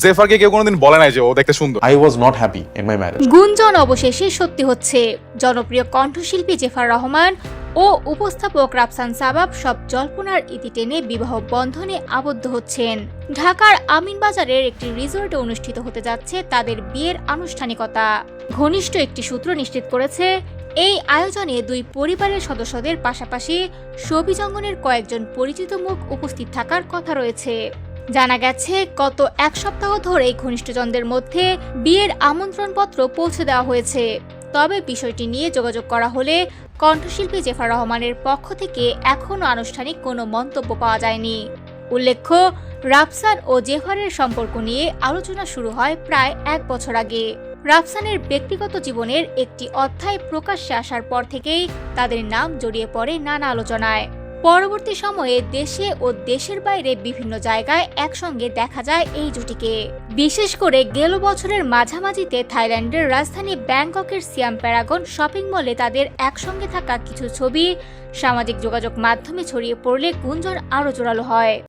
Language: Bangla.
জেফারকে কেউ কোনোদিন বলে নাই যে ও দেখতে সুন্দর। I was not happy in my marriage. গুঞ্জন অবশেষে সত্যি হচ্ছে। জনপ্রিয় কণ্ঠশিল্পী জেফার রহমান ও উপস্থাপক রাফসান সাবাব সব জল্পনার ইতি টেনে বিবাহ বন্ধনে আবদ্ধ হচ্ছেন। ঢাকার আমিনবাজারের একটি রিসোর্টে অনুষ্ঠিত হতে যাচ্ছে তাদের বিয়ের আনুষ্ঠানিকতা। ঘনিষ্ঠ একটি সূত্র নিশ্চিত করেছে, এই আয়োজনে দুই পরিবারের সদস্যদের পাশাপাশি শোবিজঙ্গনের কয়েকজন পরিচিত মুখ উপস্থিত থাকার কথা রয়েছে। জানা গেছে, গত এক সপ্তাহ ধরে ঘনিষ্ঠজনদের মধ্যে বিয়ের আমন্ত্রণপত্র পৌঁছে দেওয়া হয়েছে। তবে বিষয়টি নিয়ে যোগাযোগ করা হলে কণ্ঠশিল্পী জেফার রহমানের পক্ষ থেকে এখনও আনুষ্ঠানিক কোনো মন্তব্য পাওয়া যায়নি। উল্লেখ্য, রাফসান ও জেফারের সম্পর্ক নিয়ে আলোচনা শুরু হয় প্রায় 1 বছর আগে। রাফসানের ব্যক্তিগত জীবনের একটি অধ্যায় প্রকাশ্যে আসার পর থেকেই তাদের নাম জড়িয়ে পড়ে নানা আলোচনায়। পরবর্তী সময়ে দেশে ও দেশের বাইরে বিভিন্ন জায়গায় একসঙ্গে দেখা যায় এই জুটিকে। বিশেষ করে গেল বছরের মাঝামাঝিতে থাইল্যান্ডের রাজধানী ব্যাংককের সিয়াম প্যারাগন শপিং মলে তাদের একসঙ্গে থাকা কিছু ছবি সামাজিক যোগাযোগ মাধ্যমে ছড়িয়ে পড়লে গুঞ্জন আরও জোরালো হয়।